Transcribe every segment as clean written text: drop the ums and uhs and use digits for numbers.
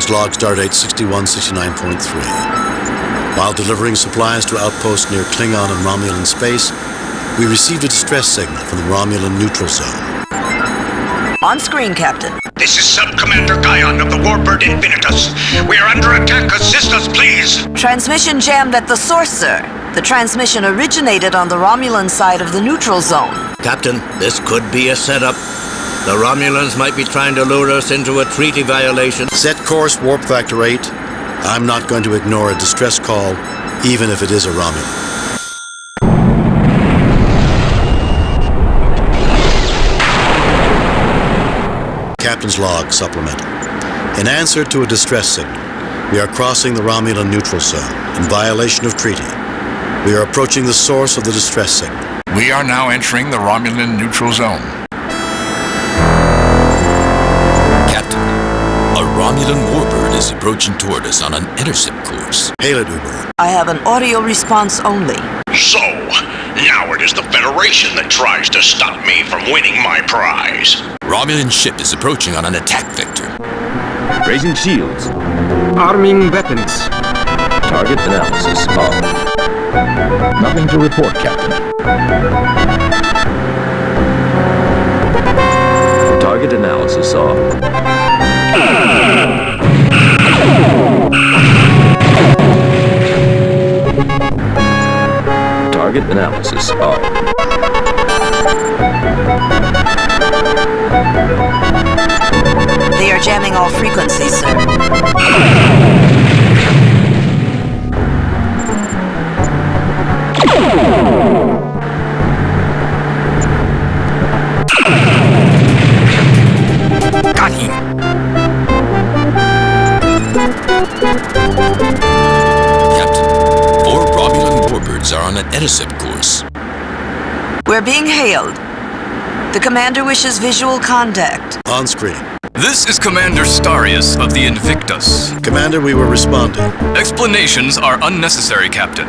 Captain's log, stardate 6169.3. While delivering supplies to outposts near Klingon and Romulan space, we received a distress signal from the Romulan neutral zone. On screen, Captain. This is Sub-Commander Guyon of the Warbird Infinitus. We are under attack. Assist us, please. Transmission jammed at the source, sir. The transmission originated on the Romulan side of the neutral zone. Captain, this could be a setup. The Romulans might be trying to lure us into a treaty violation. Set course, warp factor 8. I'm not going to ignore a distress call, even if it is a Romulan. Captain's log supplemental. In answer to a distress signal, we are crossing the Romulan neutral zone in violation of treaty. We are approaching the source of the distress signal. We are now entering the Romulan neutral zone. Captain, a Romulan warbird is approaching toward us on an intercept course. Hail it, Uber. I have an audio response only. So, now it is the Federation that tries to stop me from winning my prize. Romulan ship is approaching on an attack vector. Raising shields. Arming weapons. Target analysis off. Nothing to report, Captain. Target analysis off. Target analysis off. They are jamming all frequencies, sir. Got him! Captain, 4 Romulan warbirds are on an intercept course. We're being hailed. The commander wishes visual contact. On screen. This is Commander Starius of the Invictus. Commander, we were responding. Explanations are unnecessary, Captain.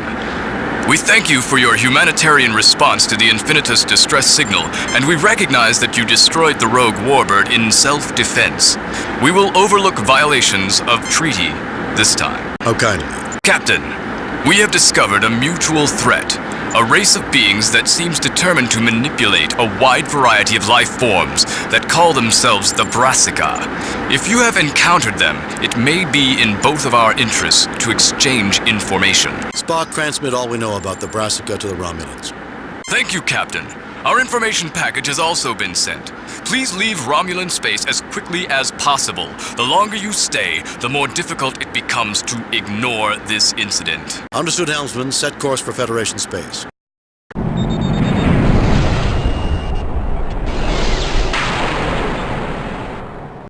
We thank you for your humanitarian response to the Infinitus distress signal, and we recognize that you destroyed the rogue warbird in self-defense. We will overlook violations of treaty this time. How kindly. Captain, we have discovered a mutual threat, a race of beings that seems determined to manipulate a wide variety of life forms that call themselves the Brassica. If you have encountered them, it may be in both of our interests to exchange information. Spock, transmit all we know about the Brassica to the Romulans. Thank you, Captain. Our information package has also been sent. Please leave Romulan space as quickly as possible. The longer you stay, the more difficult it becomes to ignore this incident. Understood, helmsman. Set course for Federation space.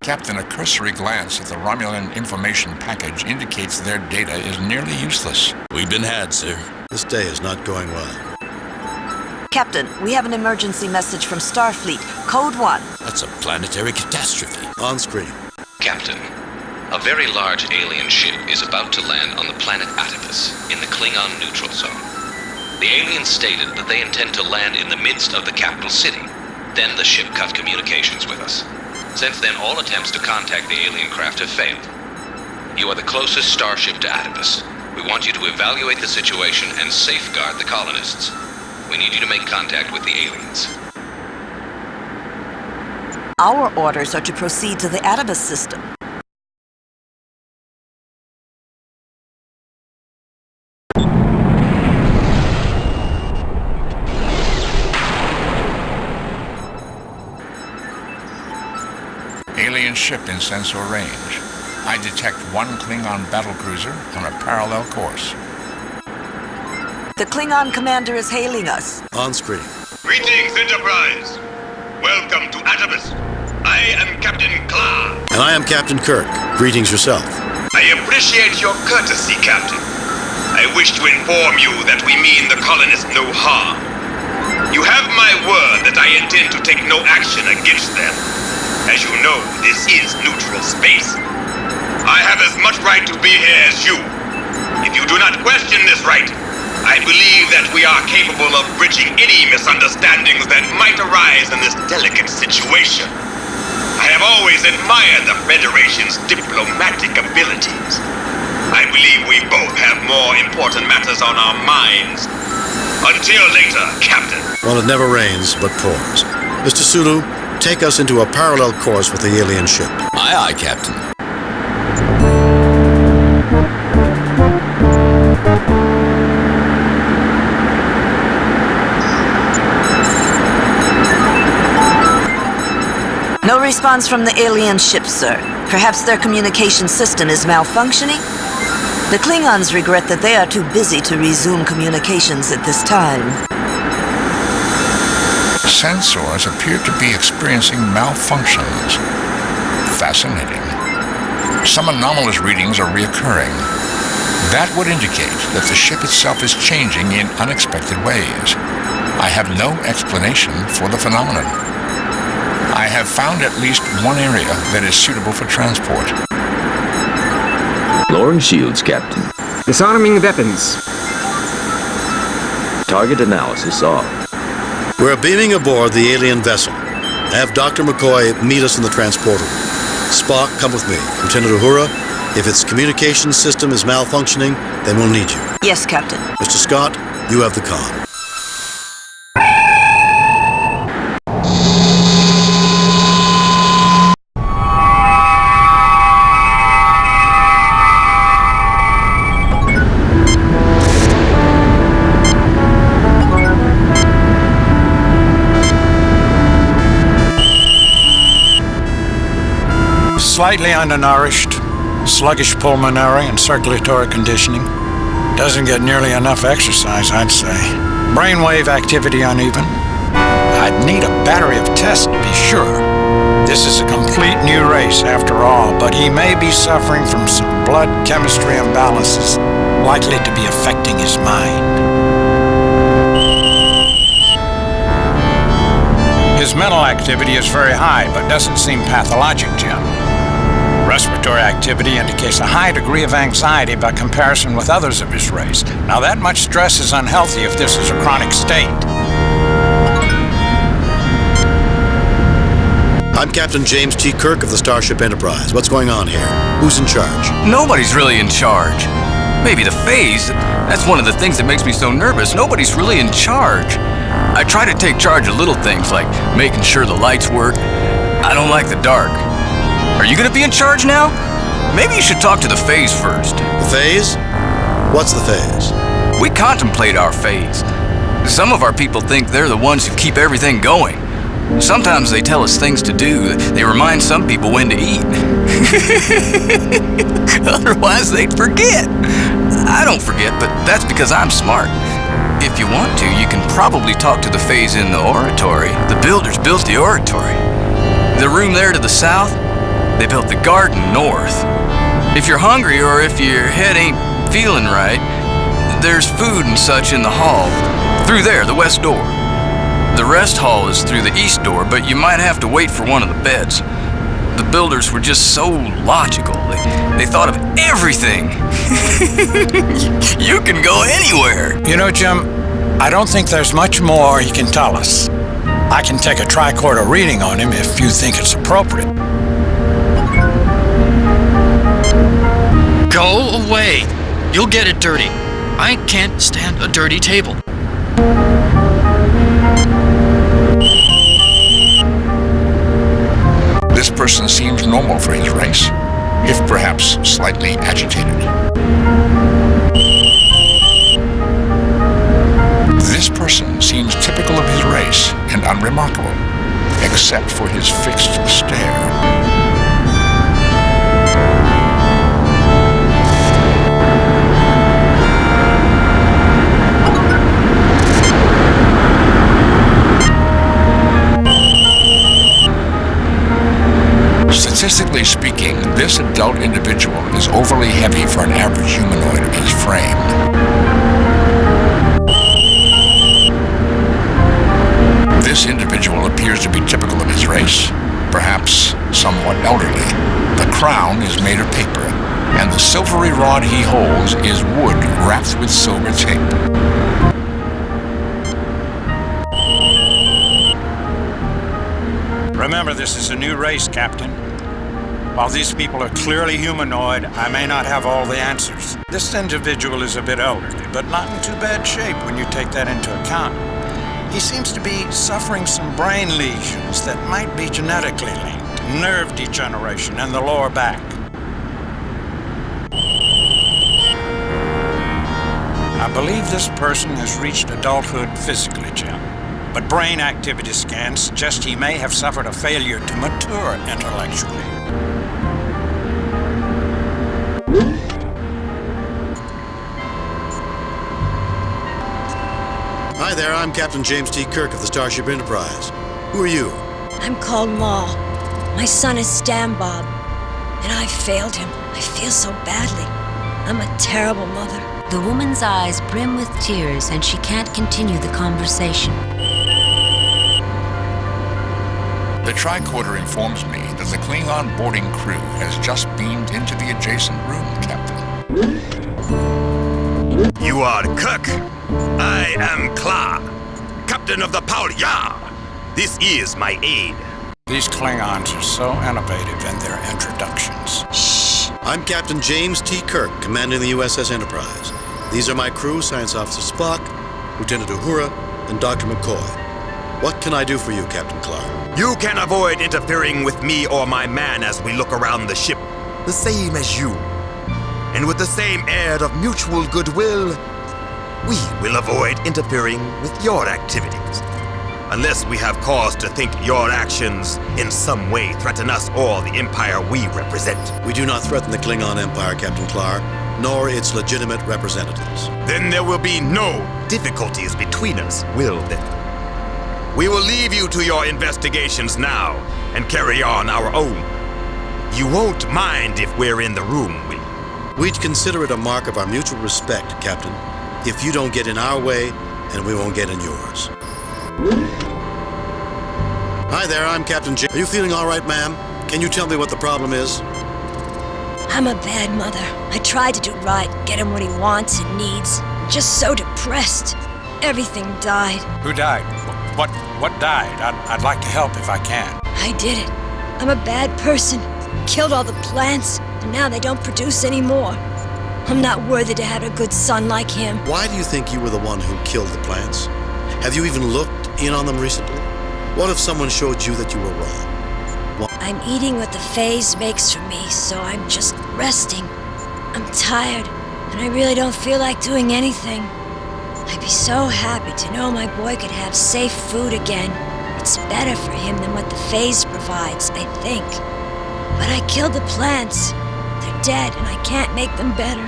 Captain, a cursory glance at the Romulan information package indicates their data is nearly useless. We've been had, sir. This day is not going well. Captain, we have an emergency message from Starfleet. Code 1. That's a planetary catastrophe. On screen. Captain, a very large alien ship is about to land on the planet Atipus in the Klingon neutral zone. The aliens stated that they intend to land in the midst of the capital city. Then the ship cut communications with us. Since then, all attempts to contact the alien craft have failed. You are the closest starship to Atipus. We want you to evaluate the situation and safeguard the colonists. We need you to make contact with the aliens. Our orders are to proceed to the Atibus system. Alien ship in sensor range. I detect 1 Klingon battlecruiser on a parallel course. The Klingon commander is hailing us. On screen. Greetings, Enterprise. Welcome to Atibus. I am Captain Kla. And I am Captain Kirk. Greetings yourself. I appreciate your courtesy, Captain. I wish to inform you that we mean the colonists no harm. You have my word that I intend to take no action against them. As you know, this is neutral space. I have as much right to be here as you. If you do not question this right, I believe that we are capable of bridging any misunderstandings that might arise in this delicate situation. I have always admired the Federation's diplomacy. diplomatic abilities. I believe we both have more important matters on our minds. Until later, Captain. Well, it never rains, but pours. Mr. Sulu, take us into a parallel course with the alien ship. Aye, aye, Captain. No response from the alien ship, sir. Perhaps their communication system is malfunctioning? The Klingons regret that they are too busy to resume communications at this time. Sensors appear to be experiencing malfunctions. Fascinating. Some anomalous readings are reoccurring. That would indicate that the ship itself is changing in unexpected ways. I have no explanation for the phenomenon. I have found at least one area that is suitable for transport. Lowering shields, Captain. Disarming weapons. Target analysis off. We're beaming aboard the alien vessel. Have Dr. McCoy meet us in the transporter. Spock, come with me. Lieutenant Uhura, if its communication system is malfunctioning, then we'll need you. Yes, Captain. Mr. Scott, you have the comm. Slightly undernourished, sluggish pulmonary and circulatory conditioning. Doesn't get nearly enough exercise, I'd say. Brainwave activity uneven. I'd need a battery of tests to be sure. This is a complete new race after all, but he may be suffering from some blood chemistry imbalances likely to be affecting his mind. His mental activity is very high, but doesn't seem pathologic, Jim. Respiratory activity indicates a high degree of anxiety by comparison with others of his race. Now, that much stress is unhealthy if this is a chronic state. I'm Captain James T. Kirk of the Starship Enterprise. What's going on here? Who's in charge? Nobody's really in charge. Maybe the phase. That's one of the things that makes me so nervous. Nobody's really in charge. I try to take charge of little things like making sure the lights work. I don't like the dark. Are you gonna be in charge now? Maybe you should talk to the phase first. The phase? What's the phase? We contemplate our phase. Some of our people think they're the ones who keep everything going. Sometimes they tell us things to do. They remind some people when to eat. Otherwise, they'd forget. I don't forget, but that's because I'm smart. If you want to, you can probably talk to the phase in the oratory. The builders built the oratory. The room there to the south, they built the garden north. If you're hungry or if your head ain't feeling right, there's food and such in the hall. Through there, the west door. The rest hall is through the east door, but you might have to wait for one of the beds. The builders were just so logical. They thought of everything. You can go anywhere. You know, Jim, I don't think there's much more he can tell us. I can take a tricorder reading on him if you think it's appropriate. Go away. You'll get it dirty. I can't stand a dirty table. This person seems normal for his race, if perhaps slightly agitated. This person seems typical of his race and unremarkable, except for his fixed stare. Statistically speaking, this adult individual is overly heavy for an average humanoid of his frame. This individual appears to be typical of his race, perhaps somewhat elderly. The crown is made of paper, and the silvery rod he holds is wood wrapped with silver tape. Remember, this is a new race, Captain. While these people are clearly humanoid, I may not have all the answers. This individual is a bit elderly, but not in too bad shape when you take that into account. He seems to be suffering some brain lesions that might be genetically linked, nerve degeneration in the lower back. I believe this person has reached adulthood physically, Jim, but brain activity scans suggest he may have suffered a failure to mature intellectually. Hi there, I'm Captain James T. Kirk of the Starship Enterprise. Who are you? I'm called Maul. My son is Stan Bob, and I failed him. I feel so badly. I'm a terrible mother. The woman's eyes brim with tears, and she can't continue the conversation. The tricorder informs me that the Klingon boarding crew has just beamed into the adjacent room, Captain. You are Kirk. I am Kla, Captain of the Paul Yar. This is my aide. These Klingons are so innovative in their introductions. Shh! I'm Captain James T. Kirk, commanding the USS Enterprise. These are my crew, Science Officer Spock, Lieutenant Uhura, and Dr. McCoy. What can I do for you, Captain Clark? You can avoid interfering with me or my man as we look around the ship, the same as you. And with the same air of mutual goodwill, we will avoid interfering with your activities. Unless we have cause to think your actions in some way threaten us or the Empire we represent. We do not threaten the Klingon Empire, Captain Clark, nor its legitimate representatives. Then there will be no difficulties between us, will there? We will leave you to your investigations now and carry on our own. You won't mind if we're in the room, will you? We'd consider it a mark of our mutual respect, Captain, if you don't get in our way and we won't get in yours. Hi there, I'm Captain J. Are you feeling all right, ma'am? Can you tell me what the problem is? I'm a bad mother. I tried to do right, get him what he wants and needs. Just so depressed. Everything died. Who died? What died? I'd like to help if I can. I did it. I'm a bad person. Killed all the plants, and now they don't produce anymore. I'm not worthy to have a good son like him. Why do you think you were the one who killed the plants? Have you even looked in on them recently? What if someone showed you that you were wrong? I'm eating what the phase makes for me, so I'm just resting. I'm tired, and I really don't feel like doing anything. I'd be so happy to know my boy could have safe food again. It's better for him than what the phase provides, I think. But I killed the plants. They're dead, and I can't make them better.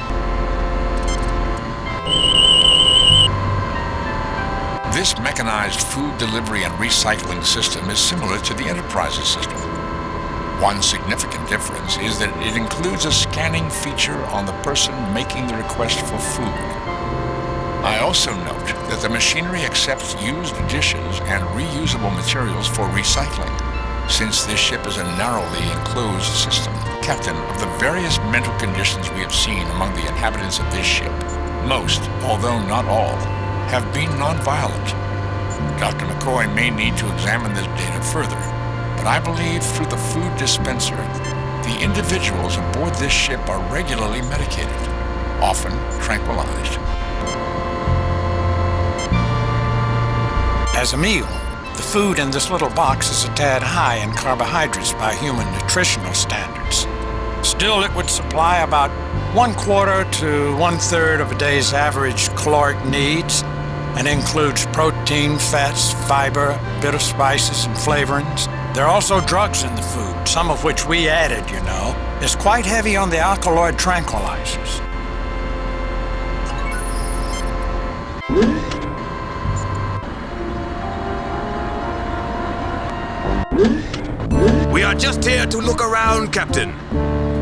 This mechanized food delivery and recycling system is similar to the Enterprise's system. One significant difference is that it includes a scanning feature on the person making the request for food. I also note that the machinery accepts used dishes and reusable materials for recycling, since this ship is a narrowly enclosed system. Captain, of the various mental conditions we have seen among the inhabitants of this ship, most, although not all, have been non-violent. Dr. McCoy may need to examine this data further, but I believe through the food dispenser, the individuals aboard this ship are regularly medicated, often tranquilized. As a meal, the food in this little box is a tad high in carbohydrates by human nutritional standards. Still, it would supply about 1/4 to 1/3 of a day's average caloric needs, and includes protein, fats, fiber, a bit of spices and flavorings. There are also drugs in the food, some of which we added, you know. It's quite heavy on the alkaloid tranquilizers. We are just here to look around, Captain.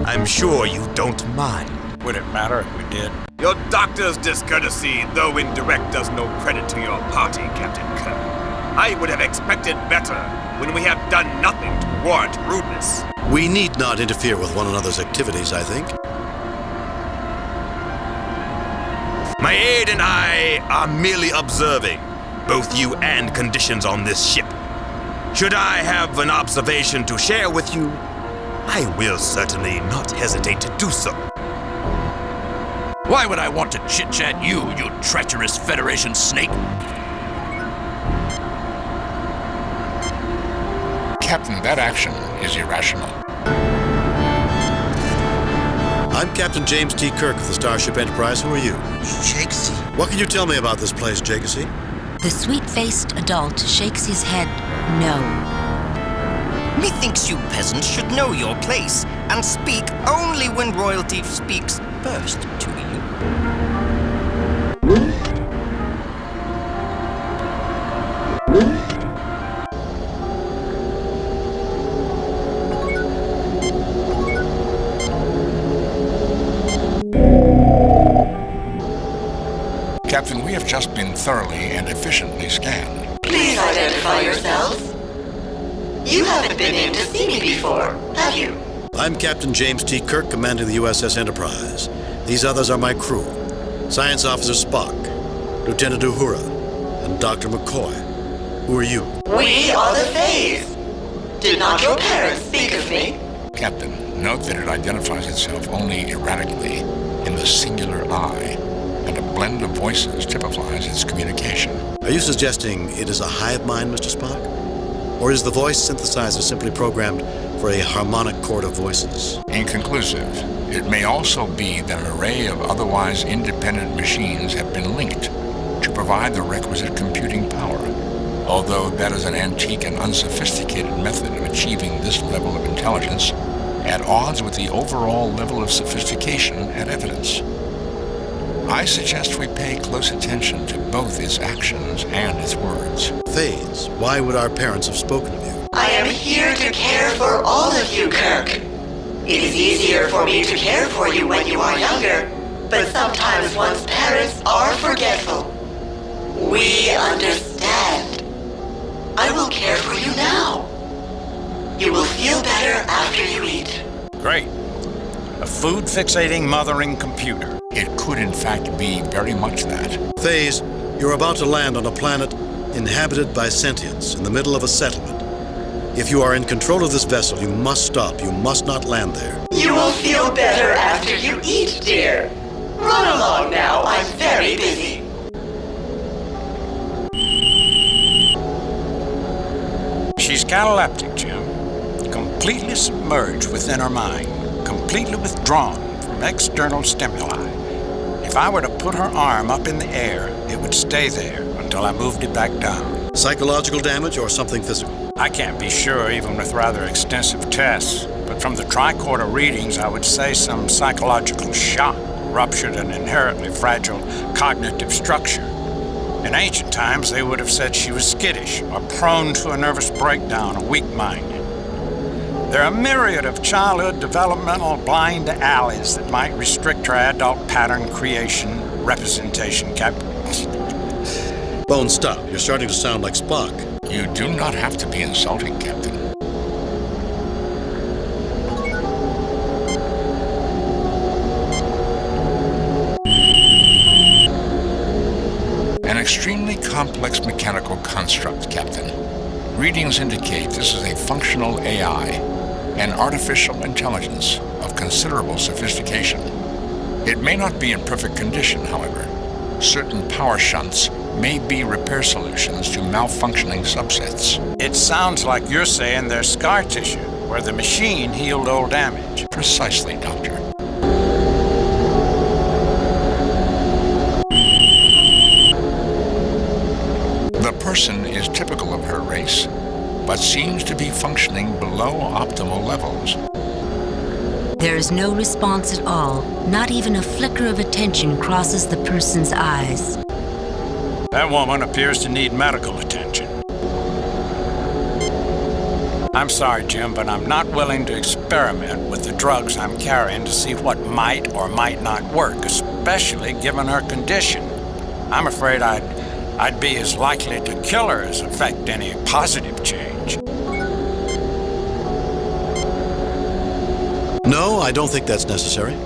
I'm sure you don't mind. Would it matter if we did? Your doctor's discourtesy, though indirect, does no credit to your party, Captain Kirk. I would have expected better when we have done nothing to warrant rudeness. We need not interfere with one another's activities, I think. My aide and I are merely observing both you and conditions on this ship. Should I have an observation to share with you, I will certainly not hesitate to do so. Why would I want to chit-chat you, you treacherous Federation snake? Captain, that action is irrational. I'm Captain James T. Kirk of the Starship Enterprise. Who are you? Shakesy. What can you tell me about this place, Jacasy? The sweet-faced adult shakes his head no. Methinks you peasants should know your place and speak only when royalty speaks first to you. Captain, we have just been thoroughly and efficiently scanned. Please identify yourselves. You haven't been in to see me before, have you? I'm Captain James T. Kirk, commanding the USS Enterprise. These others are my crew. Science Officer Spock, Lieutenant Uhura, and Dr. McCoy. Who are you? We are the Fays. Did not your parents speak of me? Captain, note that it identifies itself only erratically in the singular I, and a blend of voices typifies its communication. Are you suggesting it is a hive mind, Mr. Spock? Or is the voice synthesizer simply programmed for a harmonic chord of voices? Inconclusive. It may also be that an array of otherwise independent machines have been linked to provide the requisite computing power, although that is an antique and unsophisticated method of achieving this level of intelligence at odds with the overall level of sophistication and evidence. I suggest we pay close attention to both its actions and its words. Fays, why would our parents have spoken of you? I am here to care for all of you, Kirk. It is easier for me to care for you when you are younger, but sometimes one's parents are forgetful. We understand. I will care for you now. You will feel better after you eat. Great. A food-fixating mothering computer. It could in fact be very much that. Fays, you're about to land on a planet inhabited by sentients in the middle of a settlement. If you are in control of this vessel, you must stop. You must not land there. You will feel better after you eat, dear. Run along now. I'm very busy. She's cataleptic, Jim. Completely submerged within her mind. Completely withdrawn from external stimuli. If I were to put her arm up in the air, it would stay there until I moved it back down. Psychological damage or something physical? I can't be sure, even with rather extensive tests. But from the tricorder readings, I would say some psychological shock ruptured an inherently fragile cognitive structure. In ancient times, they would have said she was skittish or prone to a nervous breakdown or weak-minded. There are a myriad of childhood developmental blind alleys that might restrict her adult pattern creation representation capabilities. Bones, stop. You're starting to sound like Spock. You do not have to be insulting, Captain. An extremely complex mechanical construct, Captain. Readings indicate this is a functional AI, an artificial intelligence of considerable sophistication. It may not be in perfect condition, however. Certain power shunts may be repair solutions to malfunctioning subsets. It sounds like you're saying there's scar tissue, where the machine healed old damage. Precisely, Doctor. The person is typical of her race, but seems to be functioning below optimal levels. There is no response at all. Not even a flicker of attention crosses the person's eyes. That woman appears to need medical attention. I'm sorry, Jim, but I'm not willing to experiment with the drugs I'm carrying to see what might or might not work, especially given her condition. I'm afraid I'd be as likely to kill her as affect any positive change. No, I don't think that's necessary.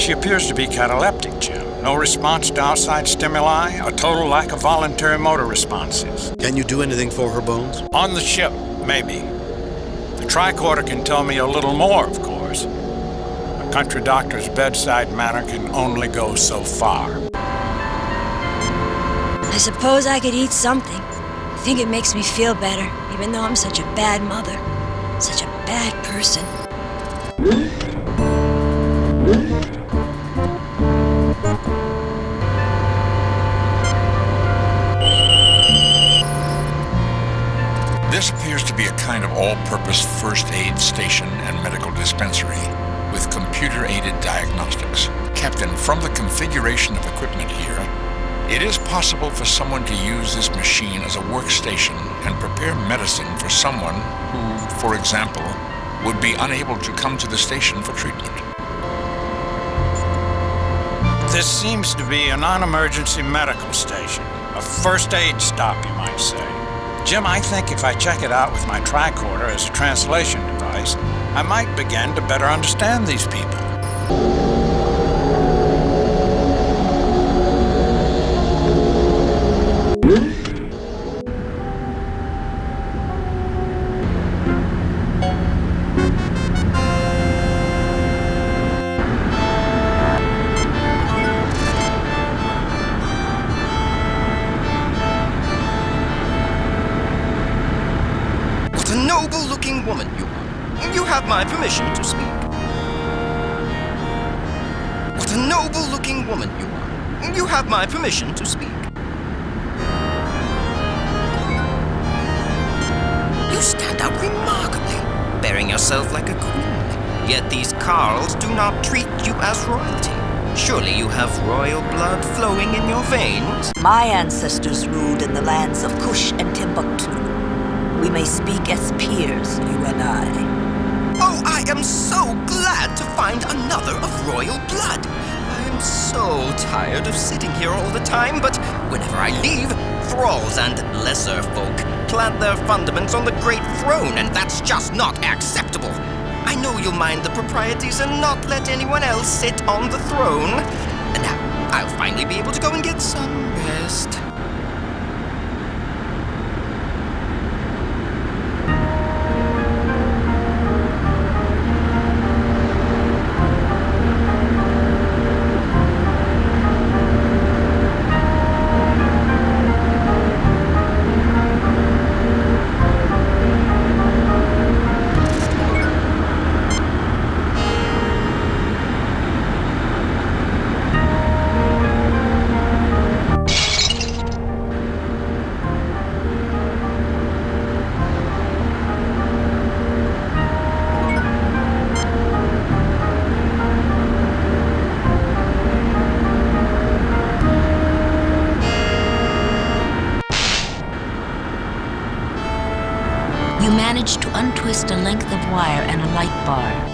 She appears to be cataleptic, Jim. No response to outside stimuli, a total lack of voluntary motor responses. Can you do anything for her, Bones? On the ship, maybe. The tricorder can tell me a little more, of course. A country doctor's bedside manner can only go so far. I suppose I could eat something. I think it makes me feel better, even though I'm such a bad mother. Such a bad person. This appears to be a kind of all-purpose first aid station and medical dispensary with computer-aided diagnostics. Captain, from the configuration of equipment here, it is possible for someone to use this machine as a workstation and prepare medicine for someone who, for example, would be unable to come to the station for treatment. This seems to be a non-emergency medical station. A first aid stop, you might say. Jim, I think if I check it out with my tricorder as a translation device, I might begin to better understand these people. Noble-looking woman you are. You have my permission to speak. What a noble-looking woman you are. You have my permission to speak. You stand out remarkably, bearing yourself like a queen. Yet these Carls do not treat you as royalty. Surely you have royal blood flowing in your veins? My ancestors ruled in the lands of Kush and Timbuktu. We may speak as peers, you and I. Oh, I am so glad to find another of royal blood. I am so tired of sitting here all the time, but whenever I leave, thralls and lesser folk plant their fundaments on the great throne, and that's just not acceptable. I know you'll mind the proprieties and not let anyone else sit on the throne. And now, I'll finally be able to go and get some rest. You manage to untwist a length of wire and a light bar.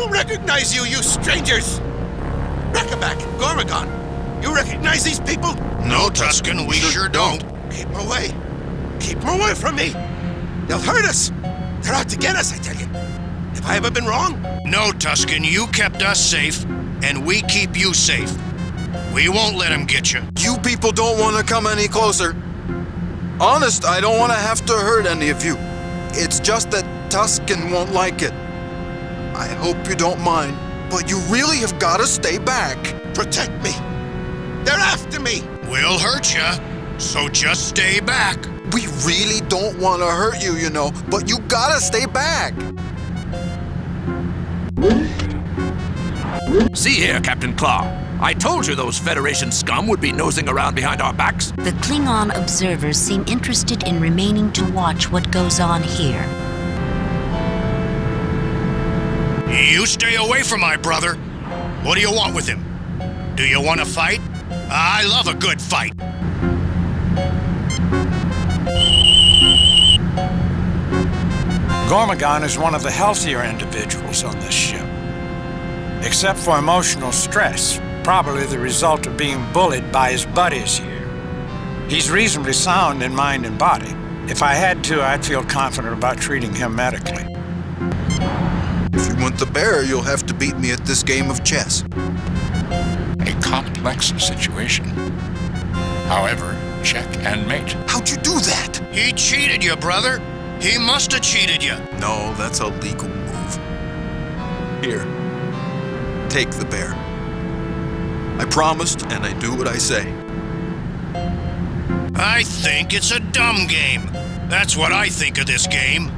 Recognize you, you strangers! Rekabak, Gormagon, you recognize these people? No, Tuscan, we sure don't. Keep them away. Keep them away from me. They'll hurt us. They're out to get us, I tell you. Have I ever been wrong? No, Tuscan, you kept us safe, and we keep you safe. We won't let them get you. You people don't want to come any closer. Honest, I don't want to have to hurt any of you. It's just that Tuscan won't like it. I hope you don't mind, but you really have got to stay back. Protect me. They're after me. We'll hurt you, so just stay back. We really don't want to hurt you, you know, but you gotta stay back. See here, Captain Claw. I told you those Federation scum would be nosing around behind our backs. The Klingon observers seem interested in remaining to watch what goes on here. You stay away from my brother. What do you want with him? Do you want to fight? I love a good fight. Gormagon is one of the healthier individuals on this ship. Except for emotional stress, probably the result of being bullied by his buddies here. He's reasonably sound in mind and body. If I had to, I'd feel confident about treating him medically. If you want the bear, you'll have to beat me at this game of chess. A complex situation. However, check and mate. How'd you do that? He cheated you, brother. He must have cheated you. No, that's a legal move. Here, take the bear. I promised, and I do what I say. I think it's a dumb game. That's what I think of this game.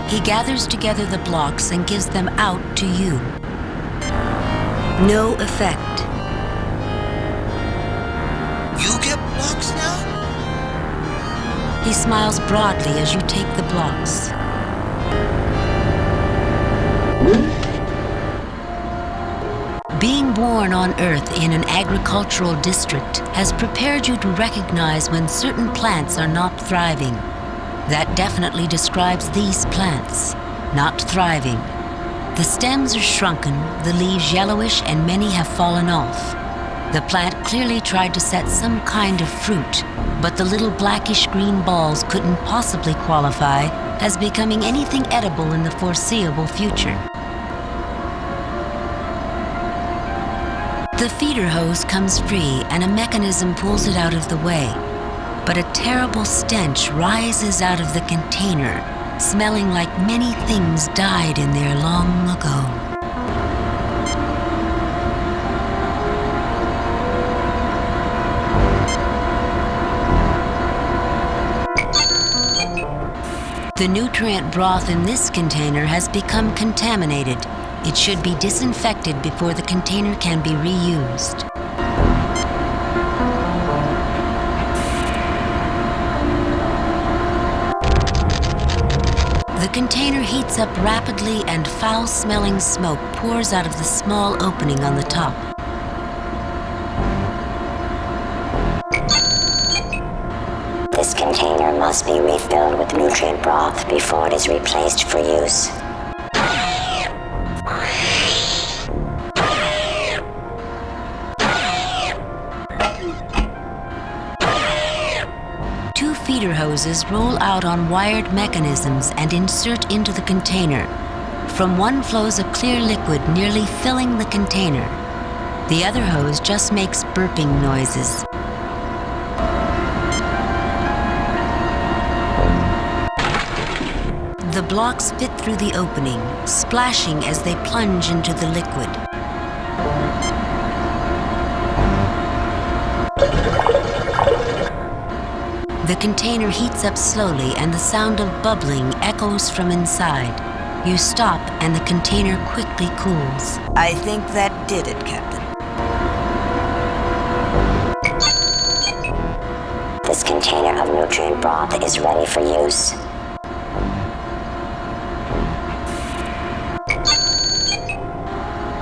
He gathers together the blocks and gives them out to you. No effect. You get blocks now? He smiles broadly as you take the blocks. Being born on Earth in an agricultural district has prepared you to recognize when certain plants are not thriving. That definitely describes these plants, not thriving. The stems are shrunken, the leaves yellowish, and many have fallen off. The plant clearly tried to set some kind of fruit, but the little blackish-green balls couldn't possibly qualify as becoming anything edible in the foreseeable future. The feeder hose comes free and a mechanism pulls it out of the way. But a terrible stench rises out of the container, smelling like many things died in there long ago. The nutrient broth in this container has become contaminated. It should be disinfected before the container can be reused. The container heats up rapidly and foul-smelling smoke pours out of the small opening on the top. This container must be refilled with nutrient broth before it is replaced for use. Feeder hoses roll out on wired mechanisms and insert into the container. From one flows a clear liquid nearly filling the container. The other hose just makes burping noises. The blocks fit through the opening, splashing as they plunge into the liquid. The container heats up slowly and the sound of bubbling echoes from inside. You stop and the container quickly cools. I think that did it, Captain. This container of nutrient broth is ready for use.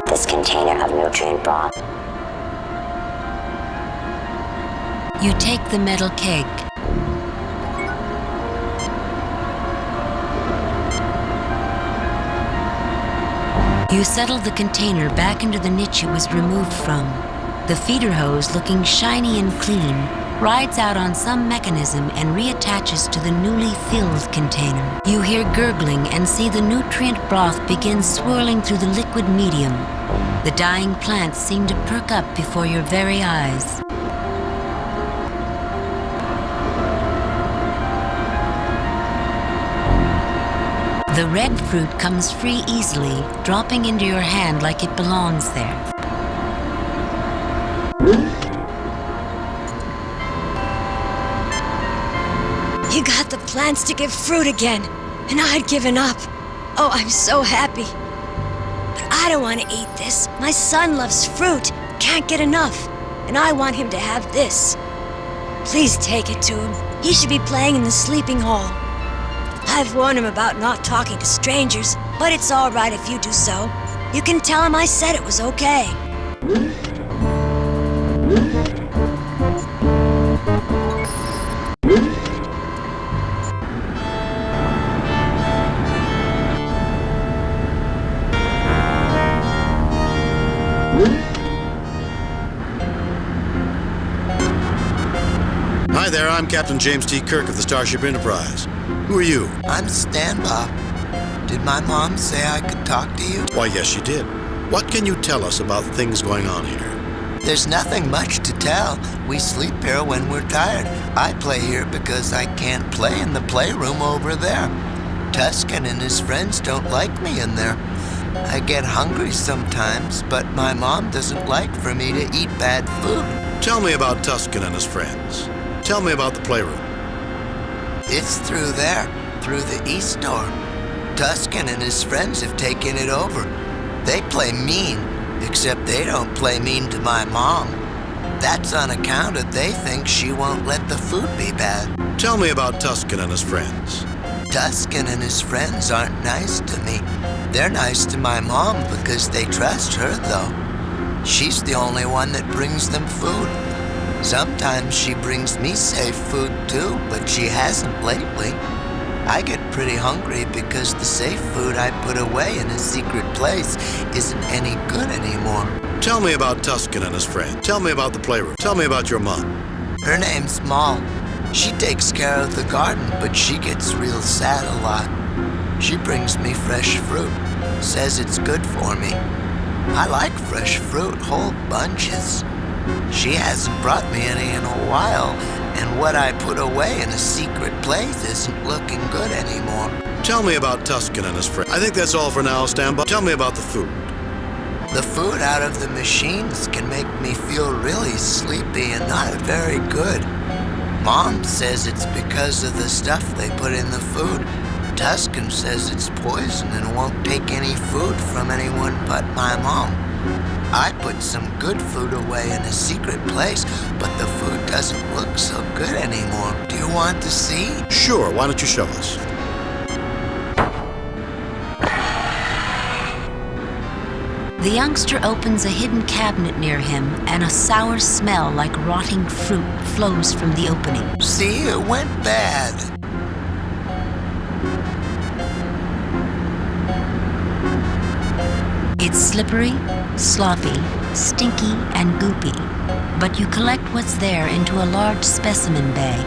This container of nutrient broth. You take the metal keg. You settle the container back into the niche it was removed from. The feeder hose, looking shiny and clean, rides out on some mechanism and reattaches to the newly filled container. You hear gurgling and see the nutrient broth begin swirling through the liquid medium. The dying plants seem to perk up before your very eyes. The red fruit comes free easily, dropping into your hand like it belongs there. You got the plants to give fruit again, and I'd given up. Oh, I'm so happy. But I don't want to eat this. My son loves fruit, can't get enough, and I want him to have this. Please take it to him. He should be playing in the sleeping hall. I've warned him about not talking to strangers, but it's all right if you do so. You can tell him I said it was okay. Hi there, I'm Captain James T. Kirk of the Starship Enterprise. Who are you? I'm Stanbob. Did my mom say I could talk to you? Why, yes, she did. What can you tell us about things going on here? There's nothing much to tell. We sleep here when we're tired. I play here because I can't play in the playroom over there. Tuscan and his friends don't like me in there. I get hungry sometimes, but my mom doesn't like for me to eat bad food. Tell me about Tuscan and his friends. Tell me about the playroom. It's through there, through the east door. Tuscan and his friends have taken it over. They play mean, except they don't play mean to my mom. That's on account of they think she won't let the food be bad. Tell me about Tuscan and his friends. Tuscan and his friends aren't nice to me. They're nice to my mom because they trust her, though. She's the only one that brings them food. Sometimes she brings me safe food too, but she hasn't lately. I get pretty hungry because the safe food I put away in a secret place isn't any good anymore. Tell me about Tuscan and his friend. Tell me about the playroom. Tell me about your mom. Her name's Moll. She takes care of the garden, but she gets real sad a lot. She brings me fresh fruit, says it's good for me. I like fresh fruit, whole bunches. She hasn't brought me any in a while, and what I put away in a secret place isn't looking good anymore. Tell me about Tuscan and his friend. I think that's all for now, Stanbob. Tell me about the food. The food out of the machines can make me feel really sleepy and not very good. Mom says it's because of the stuff they put in the food. Tuscan says it's poison and won't take any food from anyone but my mom. I put some good food away in a secret place, but the food doesn't look so good anymore. Do you want to see? Sure, why don't you show us? The youngster opens a hidden cabinet near him, and a sour smell like rotting fruit flows from the opening. See, it went bad. It's slippery, sloppy, stinky, and goopy, but you collect what's there into a large specimen bag.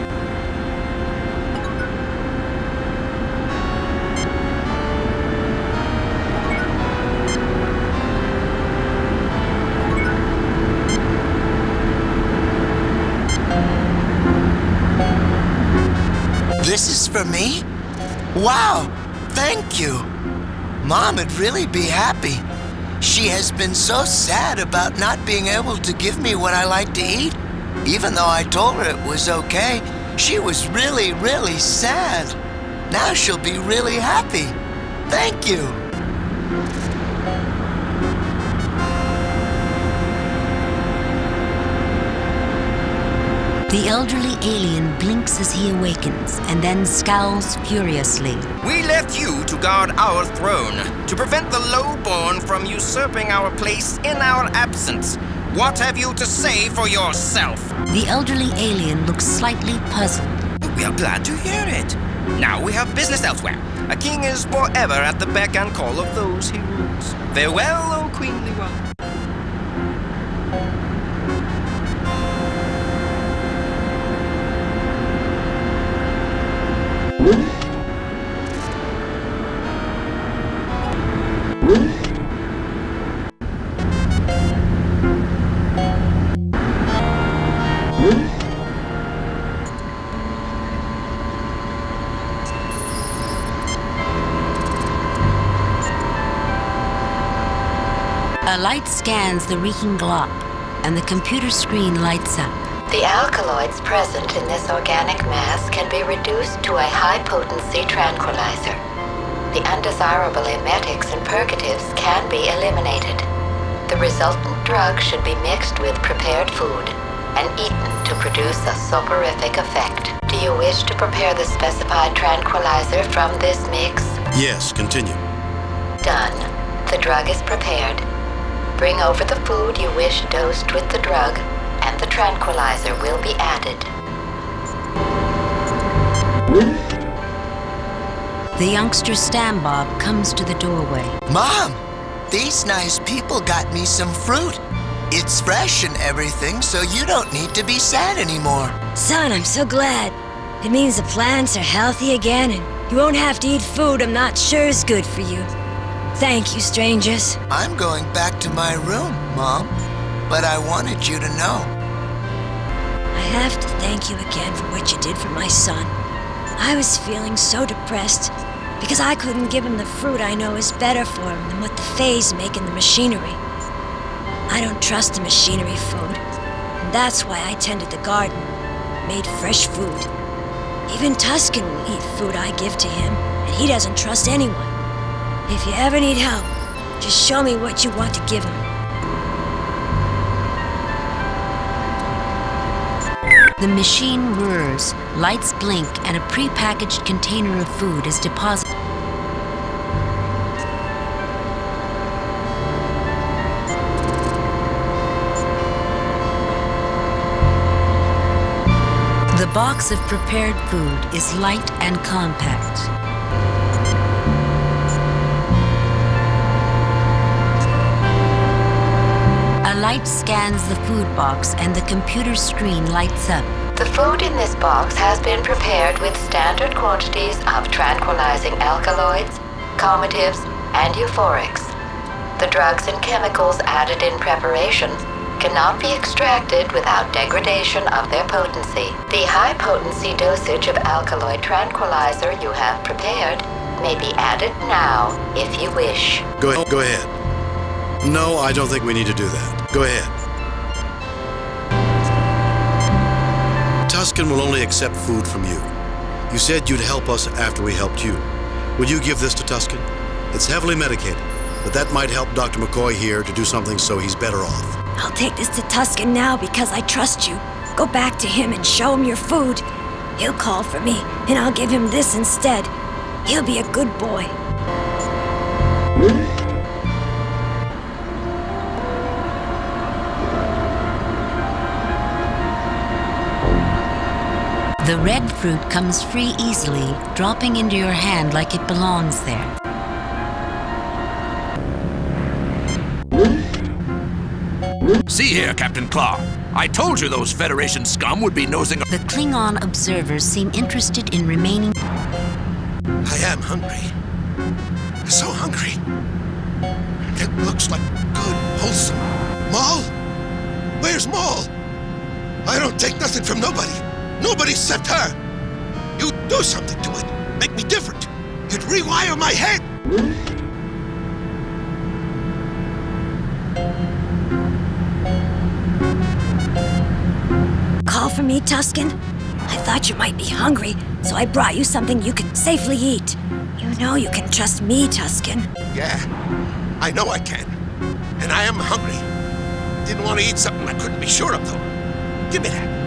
This is for me? Wow, thank you. Mom would really be happy. She has been so sad about not being able to give me what I like to eat. Even though I told her it was okay, she was really, really sad. Now she'll be really happy. Thank you. The elderly alien blinks as he awakens and then scowls furiously. We left you to guard our throne, to prevent the lowborn from usurping our place in our absence. What have you to say for yourself? The elderly alien looks slightly puzzled. We are glad to hear it. Now we have business elsewhere. A king is forever at the beck and call of those he rules. Farewell, O queenly one. A light scans the reeking glop, and the computer screen lights up. The alkaloids present in this organic mass can be reduced to a high-potency tranquilizer. The undesirable emetics and purgatives can be eliminated. The resultant drug should be mixed with prepared food and eaten to produce a soporific effect. Do you wish to prepare the specified tranquilizer from this mix? Yes, continue. Done. The drug is prepared. Bring over the food you wish dosed with the drug, and the tranquilizer will be added. The youngster Stambob comes to the doorway. Mom, these nice people got me some fruit. It's fresh and everything, so you don't need to be sad anymore. Son, I'm so glad. It means the plants are healthy again, and you won't have to eat food I'm not sure is good for you. Thank you, strangers. I'm going back to my room, Mom, but I wanted you to know. I have to thank you again for what you did for my son. I was feeling so depressed because I couldn't give him the fruit I know is better for him than what the Fays make in the machinery. I don't trust the machinery food, and that's why I tended the garden, made fresh food. Even Tuscan will eat food I give to him, and he doesn't trust anyone. If you ever need help, just show me what you want to give him. The machine whirs, lights blink, and a pre-packaged container of food is deposited. The box of prepared food is light and compact. A light scans the food box and the computer screen lights up. The food in this box has been prepared with standard quantities of tranquilizing alkaloids, calmatives, and euphorics. The drugs and chemicals added in preparation cannot be extracted without degradation of their potency. The high-potency dosage of alkaloid tranquilizer you have prepared may be added now if you wish. Go ahead. No, I don't think we need to do that. Go ahead. Tuscan will only accept food from you. You said you'd help us after we helped you. Will you give this to Tuscan? It's heavily medicated, but that might help Dr. McCoy here to do something so he's better off. I'll take this to Tuscan now because I trust you. Go back to him and show him your food. He'll call for me, and I'll give him this instead. He'll be a good boy. The red fruit comes free easily, dropping into your hand like it belongs there. See here, Captain Claw. I told you those Federation scum would be nosing. The Klingon observers seem interested in remaining. I am hungry. So hungry. It looks like good, wholesome. Maul? Where's Maul? I don't take nothing from nobody. Nobody except her. You do something to it. Make me different. You'd rewire my head. Call for me, Tuscan? I thought you might be hungry, so I brought you something you could safely eat. You know you can trust me, Tuscan. Yeah, I know I can. And I am hungry. Didn't want to eat something I couldn't be sure of, though. Give me that.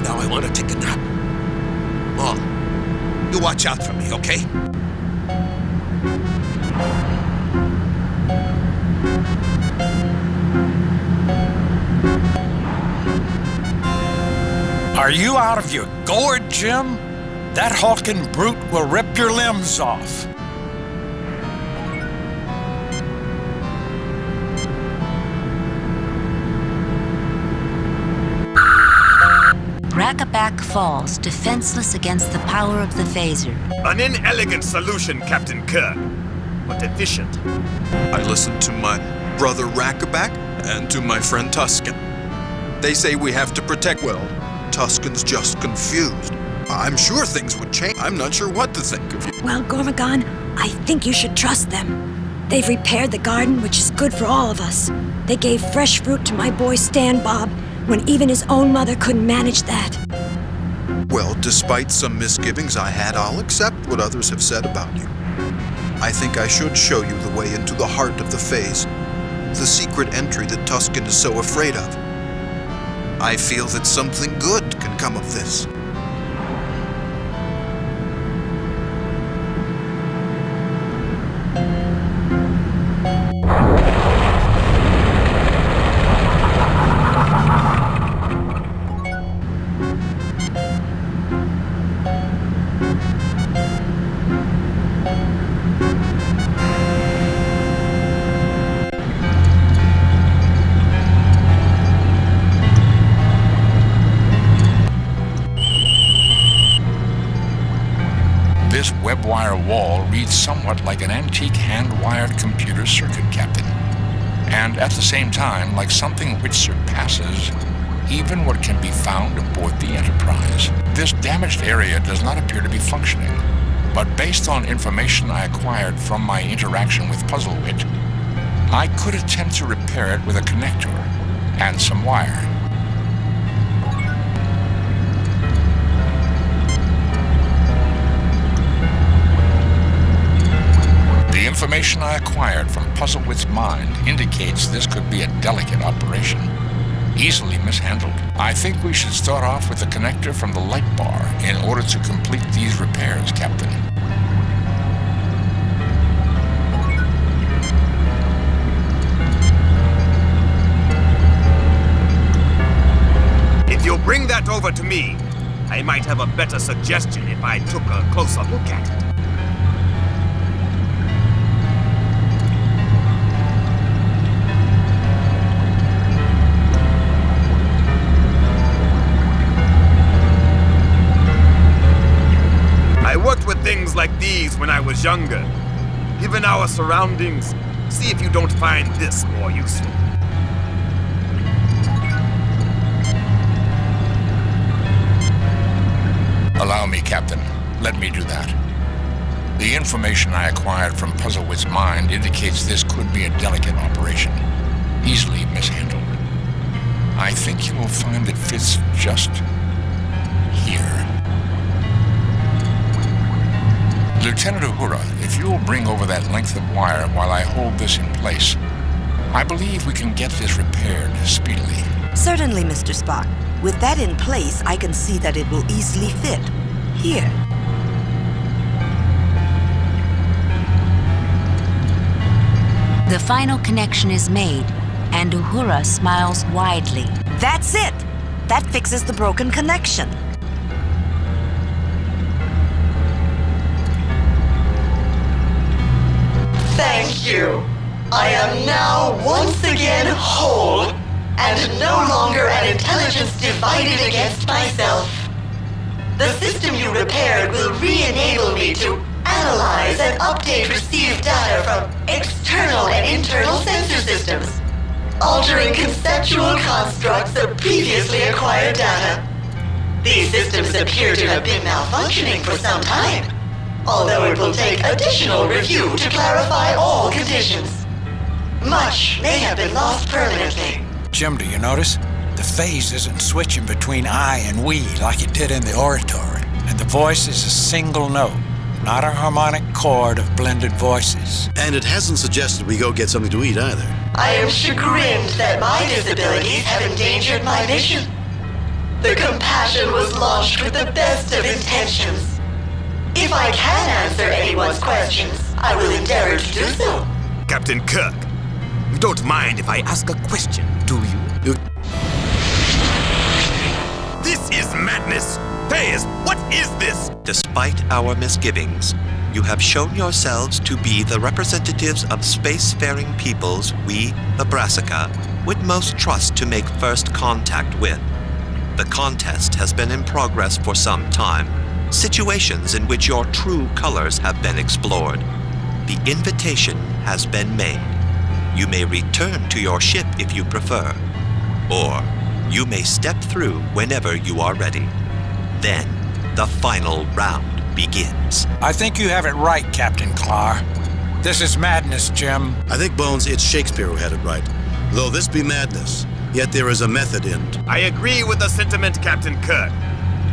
Now I want to take a nap. Maul, you watch out for me, okay? Are you out of your gourd, Jim? That hulking brute will rip your limbs off. Rackaback falls, defenseless against the power of the phaser. An inelegant solution, Captain Kirk, but efficient. I listened to my brother Rackaback and to my friend Tuscan. They say we have to protect. Well, Tuscan's just confused. I'm sure things would change. I'm not sure what to think of you. Well, Gormagon, I think you should trust them. They've repaired the garden, which is good for all of us. They gave fresh fruit to my boy Stan Bob when even his own mother couldn't manage that. Well, despite some misgivings I had, I'll accept what others have said about you. I think I should show you the way into the heart of the Fays, the secret entry that Tusken is so afraid of. I feel that something good can come of this. This web-wire wall reads somewhat like an antique hand-wired computer circuit, Captain. And at the same time, like something which surpasses even what can be found aboard the Enterprise. This damaged area does not appear to be functioning, but based on information I acquired from my interaction with Puzzlewit, I could attempt to repair it with a connector and some wire. The information I acquired from Puzzlewit's mind indicates this could be a delicate operation, easily mishandled. I think we should start off with the connector from the light bar in order to complete these repairs, Captain. If you'll bring that over to me, I might have a better suggestion if I took a closer look at it. I worked with things like these when I was younger. Given our surroundings, see if you don't find this more useful. Allow me, Captain. Let me do that. The information I acquired from Puzzlewit's mind indicates this could be a delicate operation, easily mishandled. I think you will find it fits just here. Lieutenant Uhura, if you will bring over that length of wire while I hold this in place, I believe we can get this repaired speedily. Certainly, Mr. Spock. With that in place, I can see that it will easily fit. Here. The final connection is made, and Uhura smiles widely. That's it! That fixes the broken connection. Thank you. I am now once again whole, and no longer an intelligence divided against myself. The system you repaired will re-enable me to analyze and update received data from external and internal sensor systems, altering conceptual constructs of previously acquired data. These systems appear to have been malfunctioning for some time, although it will take additional review to clarify all conditions. Much may have been lost permanently. Jim, do you notice? The phase isn't switching between I and we like it did in the oratory. And the voice is a single note, not a harmonic chord of blended voices. And it hasn't suggested we go get something to eat either. I am chagrined that my disabilities have endangered my mission. The compassion was launched with the best of intentions. If I can answer anyone's questions, I will endeavor to do so. Captain Kirk, you don't mind if I ask a question, do you? This is madness! Faze, what is this? Despite our misgivings, you have shown yourselves to be the representatives of spacefaring peoples we, the Brassica, would most trust to make first contact with. The contest has been in progress for some time, situations in which your true colors have been explored. The invitation has been made. You may return to your ship if you prefer, or you may step through whenever you are ready. Then, the final round begins. I think you have it right, Captain Clark. This is madness, Jim. I think, Bones, it's Shakespeare who had it right. Though this be madness, yet there is a method in it. I agree with the sentiment, Captain Kirk.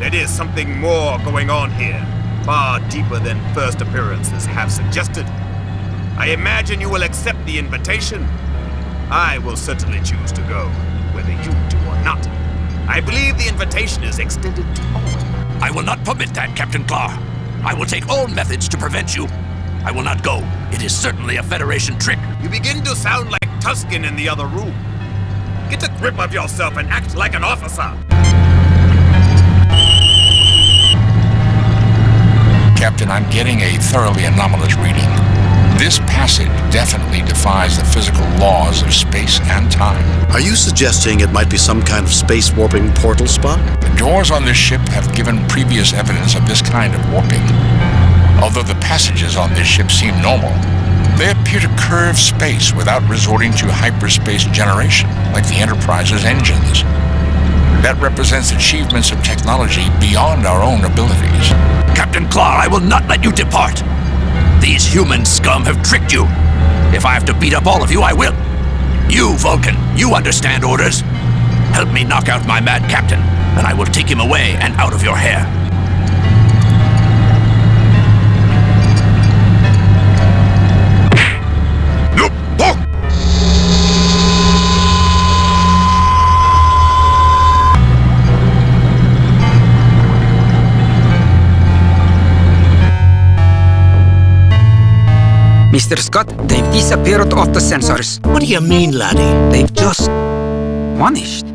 There is something more going on here, far deeper than first appearances have suggested. I imagine you will accept the invitation. I will certainly choose to go, whether you do or not. I believe the invitation is extended to all. I will not permit that, Captain Clark. I will take all methods to prevent you. I will not go. It is certainly a Federation trick. You begin to sound like Tusken in the other room. Get a grip of yourself and act like an officer. Captain, I'm getting a thoroughly anomalous reading. This passage definitely defies the physical laws of space and time. Are you suggesting it might be some kind of space warping portal spot? The doors on this ship have given previous evidence of this kind of warping. Although the passages on this ship seem normal, they appear to curve space without resorting to hyperspace generation, like the Enterprise's engines. That represents achievements of technology beyond our own abilities. Captain Clark, I will not let you depart. These human scum have tricked you. If I have to beat up all of you, I will. You, Vulcan, you understand orders. Help me knock out my mad captain, and I will take him away and out of your hair. Mr. Scott, they've disappeared off the sensors. What do you mean, laddie? They've just vanished.